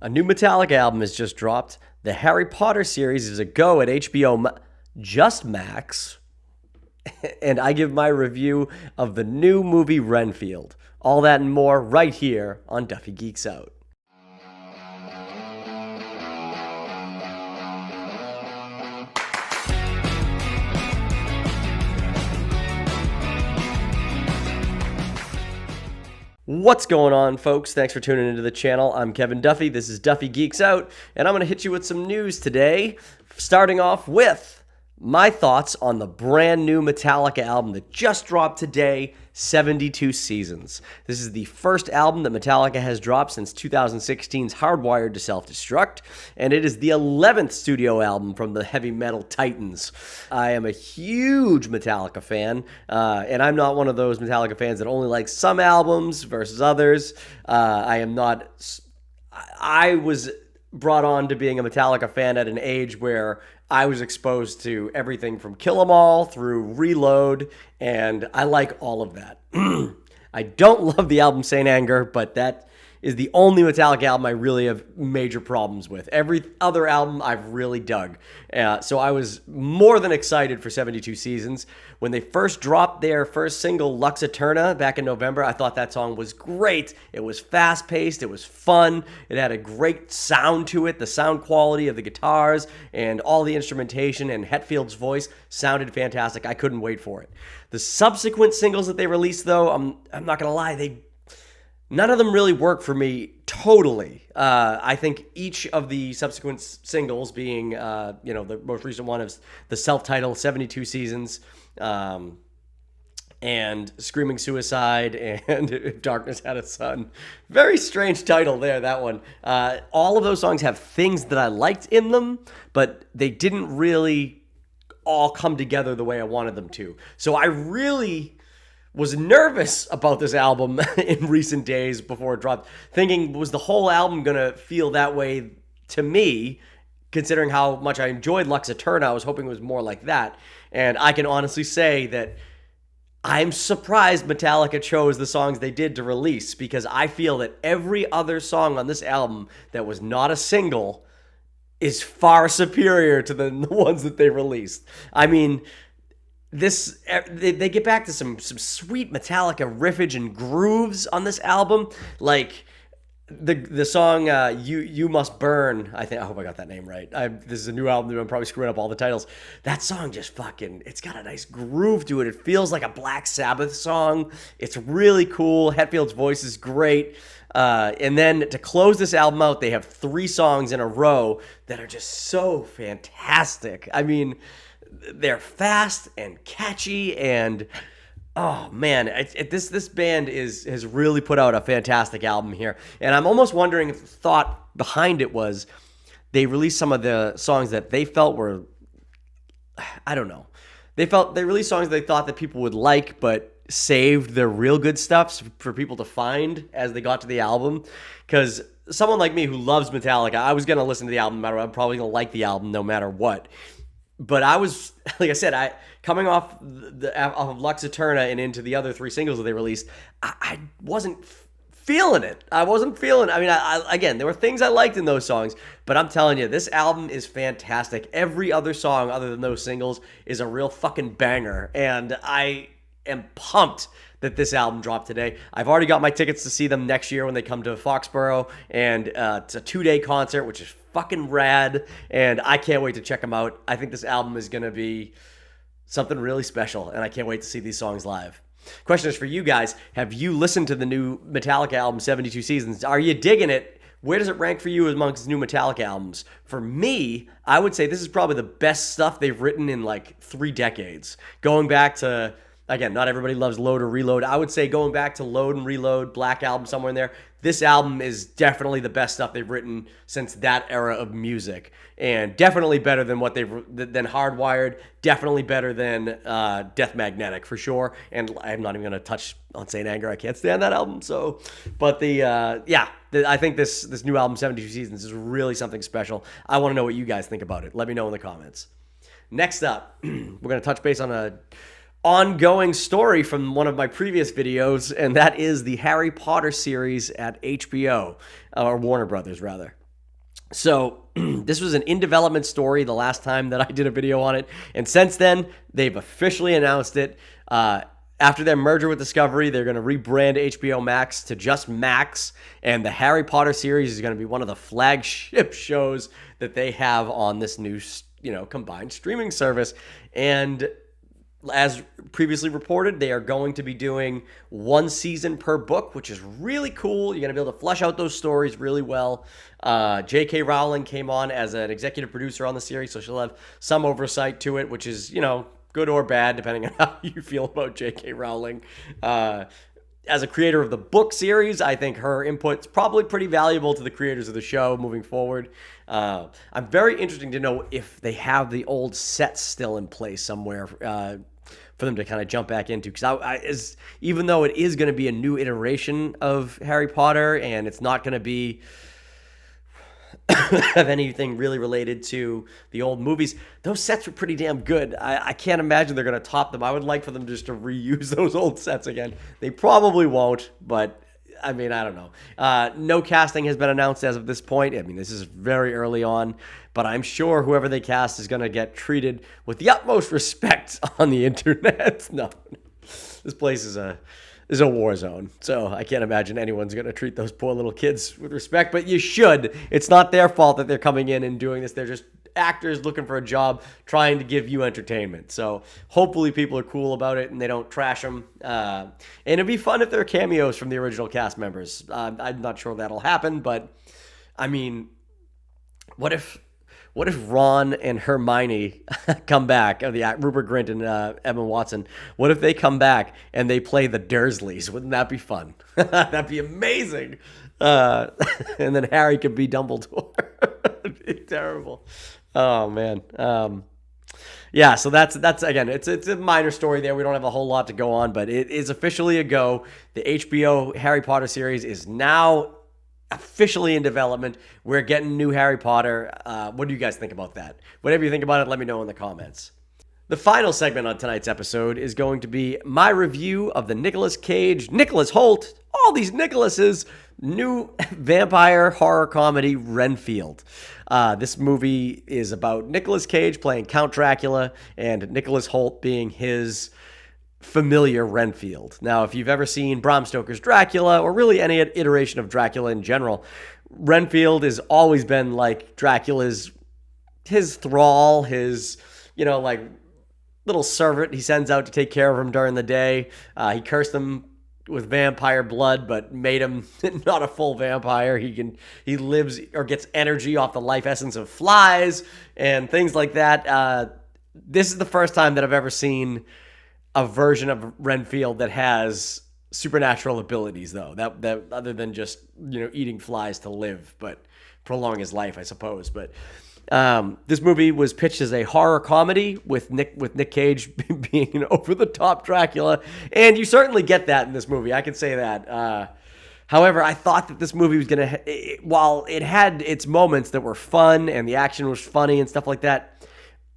A new Metallica album has just dropped. The Harry Potter series is a go at just Max. And I give my review of the new movie Renfield. All that and more right here on Duffey Geeks Out. What's going on, folks? Thanks for tuning into the channel. I'm Kevin Duffey. This is Duffey Geeks Out, and I'm going to hit you with some news today, starting off with my thoughts on the brand new Metallica album that just dropped today, 72 Seasons. This is the first album that Metallica has dropped since 2016's Hardwired to Self-Destruct, and it is the 11th studio album from the heavy metal titans. I am a huge Metallica fan, and I'm not one of those Metallica fans that only likes some albums versus others. I was brought on to being a Metallica fan at an age where I was exposed to everything from Kill 'Em All through Reload, and I like all of that. I don't love the album Saint Anger, but that is the only Metallica album I really have major problems with. Every other album I've really dug. So I was more than excited for 72 Seasons. When they first dropped their first single, Lux Eterna, back in November, I thought that song was great. It was fast-paced. It was fun. It had a great sound to it. The sound quality of the guitars and all the instrumentation and Hetfield's voice sounded fantastic. I couldn't wait for it. The subsequent singles that they released, though, I'm not going to lie, none of them really work for me totally. I think each of the subsequent singles, being the most recent one is the self-titled 72 Seasons, and Screaming Suicide, and If Darkness Had a Son. Very strange title there, that one. All of those songs have things that I liked in them, but they didn't really all come together the way I wanted them to. So I really was nervous about this album in recent days before it dropped, thinking, was the whole album going to feel that way to me, considering how much I enjoyed Lux Eterna. I was hoping it was more like that. And I can honestly say that I'm surprised Metallica chose the songs they did to release, because I feel that every other song on this album that was not a single is far superior to the ones that they released. I mean, they get back to some sweet Metallica riffage and grooves on this album, like the song "You Must Burn." I hope I got that name right. This is a new album. I'm probably screwing up all the titles. That song just it's got a nice groove to it. It feels like a Black Sabbath song. It's really cool. Hetfield's voice is great. And then to close this album out, they have 3 songs in a row that are just so fantastic. I mean, they're fast and catchy, and oh man, this band has really put out a fantastic album here. And I'm almost wondering if the thought behind it was they released some of the songs that they felt were, I don't know, they released songs they thought that people would like, but saved their real good stuff for people to find as they got to the album. Because someone like me who loves Metallica, I was going to listen to the album no matter what. I'm probably going to like the album no matter what. But I was, like I said, coming off of Lux Eterna and into the other 3 singles that they released, I wasn't feeling it. I mean, again, there were things I liked in those songs, but I'm telling you, this album is fantastic. Every other song other than those singles is a real fucking banger, and I am pumped that this album dropped today. I've already got my tickets to see them next year when they come to Foxborough, and it's a 2-day concert, which is fucking rad, and I can't wait to check them out. I think this album is going to be something really special, and I can't wait to see these songs live. Question is for you guys. Have you listened to the new Metallica album, 72 Seasons? Are you digging it? Where does it rank for you amongst new Metallica albums? For me, I would say this is probably the best stuff they've written in like 3 decades. Going back to, again, not everybody loves Load or Reload. I would say going back to Load and Reload, Black Album, somewhere in there, this album is definitely the best stuff they've written since that era of music, and definitely better than than Hardwired. Definitely better than Death Magnetic for sure. And I'm not even going to touch on Saint Anger. I can't stand that album. So, but I think this new album, 72 Seasons, is really something special. I want to know what you guys think about it. Let me know in the comments. Next up, we're going to touch base on a ongoing story from one of my previous videos, and that is the Harry Potter series at HBO, or Warner Brothers, rather. So this was an in-development story the last time that I did a video on it. And since then, they've officially announced it. After their merger with Discovery, they're going to rebrand HBO Max to just Max. And the Harry Potter series is going to be one of the flagship shows that they have on this new, combined streaming service. And as previously reported, they are going to be doing one season per book, which is really cool. You're going to be able to flesh out those stories really well. J.K. Rowling came on as an executive producer on the series, so she'll have some oversight to it, which is, good or bad, depending on how you feel about J.K. Rowling. As a creator of the book series, I think her input's probably pretty valuable to the creators of the show moving forward. I'm very interested to know if they have the old sets still in place somewhere for them to kind of jump back into. Because even though it is going to be a new iteration of Harry Potter and it's not going to be have anything really related to the old movies, those sets were pretty damn good. I can't imagine they're going to top them. I would like for them just to reuse those old sets again. They probably won't, but I don't know. No casting has been announced as of this point. This is very early on, but I'm sure whoever they cast is going to get treated with the utmost respect on the internet. No, this place is a war zone, so I can't imagine anyone's going to treat those poor little kids with respect, but you should. It's not their fault that they're coming in and doing this. They're just actors looking for a job, trying to give you entertainment. So hopefully people are cool about it and they don't trash them. And it'd be fun if there are cameos from the original cast members. I'm not sure that'll happen, but what if Ron and Hermione come back, or Rupert Grint and Emma Watson? What if they come back and they play the Dursleys? Wouldn't that be fun? That'd be amazing. And then Harry could be Dumbledore. It'd be terrible. Oh man. Yeah, so that's again, it's a minor story there. We don't have a whole lot to go on, but it is officially a go. The HBO Harry Potter series is now officially in development. We're getting new Harry Potter. What do you guys think about that? Whatever you think about it, let me know in the comments. The final segment on tonight's episode is going to be my review of the Nicolas Cage, Nicholas Hoult, all these Nicholases, new vampire horror comedy, Renfield. This movie is about Nicolas Cage playing Count Dracula and Nicholas Hoult being his familiar Renfield. Now, if you've ever seen Bram Stoker's Dracula, or really any iteration of Dracula in general, Renfield has always been like Dracula's, his thrall, his, little servant he sends out to take care of him during the day. He cursed him with vampire blood, but made him not a full vampire. He lives or gets energy off the life essence of flies and things like that. This is the first time that I've ever seen a version of Renfield that has supernatural abilities, though, that other than just eating flies to live, but prolong his life, I suppose. But this movie was pitched as a horror comedy with Nick Cage being an over-the-top Dracula, and you certainly get that in this movie. I can say that. However, I thought that this movie was gonna, while it had its moments that were fun and the action was funny and stuff like that,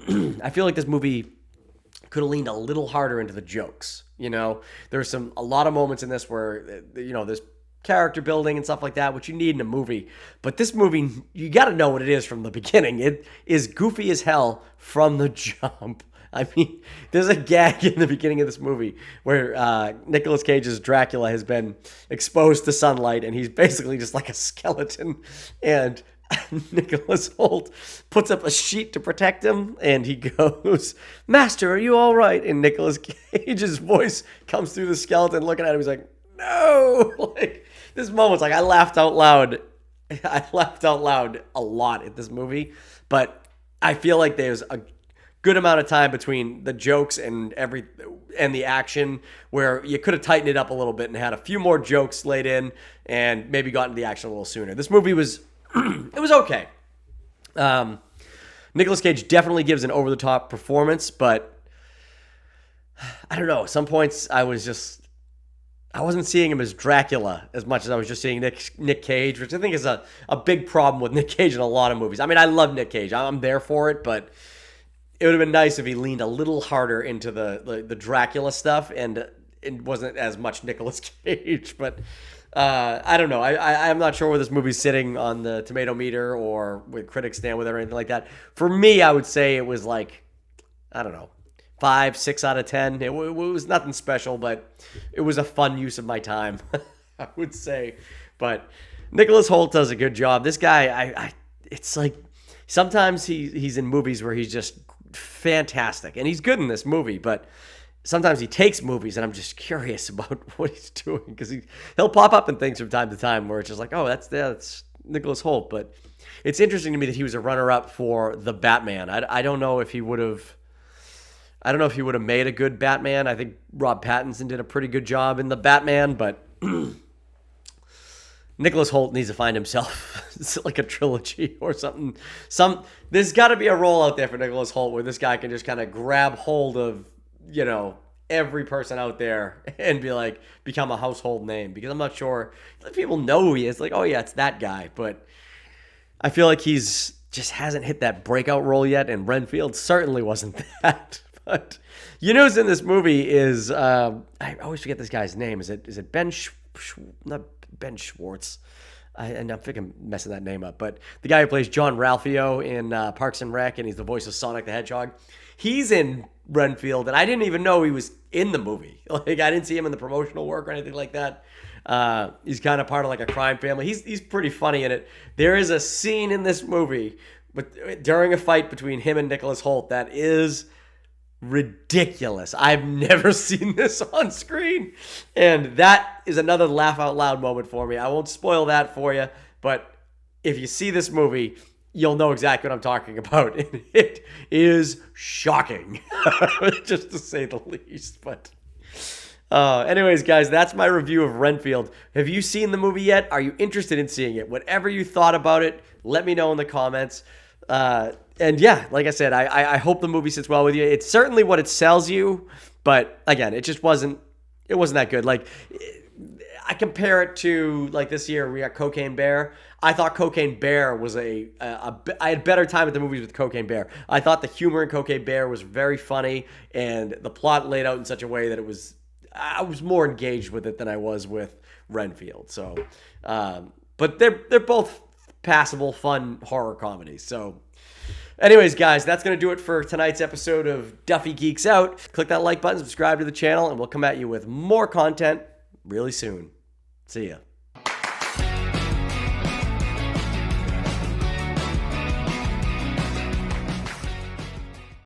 I feel like this movie could have leaned a little harder into the jokes. There's a lot of moments in this where there's character building and stuff like that, which you need in a movie. But this movie, you got to know what it is from the beginning. It is goofy as hell from the jump. There's a gag in the beginning of this movie where Nicolas Cage's Dracula has been exposed to sunlight and he's basically just like a skeleton, and Nicholas Hoult puts up a sheet to protect him, and he goes, "Master, are you all right?" And Nicolas Cage's voice comes through the skeleton looking at him. He's like, "No!" This moment's I laughed out loud. I laughed out loud a lot at this movie, but I feel like there's a good amount of time between the jokes and the action where you could have tightened it up a little bit and had a few more jokes laid in and maybe gotten to the action a little sooner. This movie was it was okay. Nicolas Cage definitely gives an over-the-top performance, but I don't know. At some points, I wasn't seeing him as Dracula as much as I was just seeing Nick Cage, which I think is a big problem with Nick Cage in a lot of movies. I love Nick Cage. I'm there for it, but it would have been nice if he leaned a little harder into the Dracula stuff and it wasn't as much Nicolas Cage. But I don't know. I'm not sure where this movie's sitting on the tomato meter or with critics stand with it or anything like that. For me, I would say it was like, I don't know, 5, 6 out of 10. It was nothing special, but it was a fun use of my time, I would say. But Nicholas Hoult does a good job. This guy, it's like sometimes he's in movies where he's just fantastic, and he's good in this movie, but sometimes he takes movies, and I'm just curious about what he's doing, because he'll pop up in things from time to time where it's just like, oh, that's Nicholas Hoult. But it's interesting to me that he was a runner-up for the Batman. I don't know if he would have. I don't know if he would have made a good Batman. I think Rob Pattinson did a pretty good job in the Batman, but Nicholas Hoult needs to find himself like a trilogy or something. There's got to be a role out there for Nicholas Hoult where this guy can just kind of grab hold of, every person out there and be like, become a household name. Because I'm not sure people know who he is. Like, oh yeah, it's that guy. But I feel like he's just hasn't hit that breakout role yet, and Renfield certainly wasn't that. But who's in this movie is I always forget this guy's name. Is it Ben? Not Ben Schwartz. And I'm thinking messing that name up. But the guy who plays John Ralphio in Parks and Rec, and he's the voice of Sonic the Hedgehog. He's in Renfield, and I didn't even know he was in the movie. Like, I didn't see him in the promotional work or anything like that. He's kind of part of like a crime family. He's pretty funny in it. There is a scene in this movie during a fight between him and Nicholas Hoult that is ridiculous. I've never seen this on screen, and that is another laugh out loud moment for me. I won't spoil that for you, but if you see this movie, you'll know exactly what I'm talking about. It is shocking, just to say the least. But anyways, guys, that's my review of Renfield. Have you seen the movie yet? Are you interested in seeing it? Whatever you thought about it, let me know in the comments. And yeah, like I said, I hope the movie sits well with you. It's certainly what it sells you, but again, it just wasn't that good. Like, I compare it to like this year we got Cocaine Bear. I thought Cocaine Bear was I had better time at the movies with Cocaine Bear. I thought the humor in Cocaine Bear was very funny, and the plot laid out in such a way that I was more engaged with it than I was with Renfield. So, but they're both passable, fun horror comedies. So anyways, guys, that's going to do it for tonight's episode of Duffey Geeks Out. Click that like button, subscribe to the channel, and we'll come at you with more content really soon. See ya.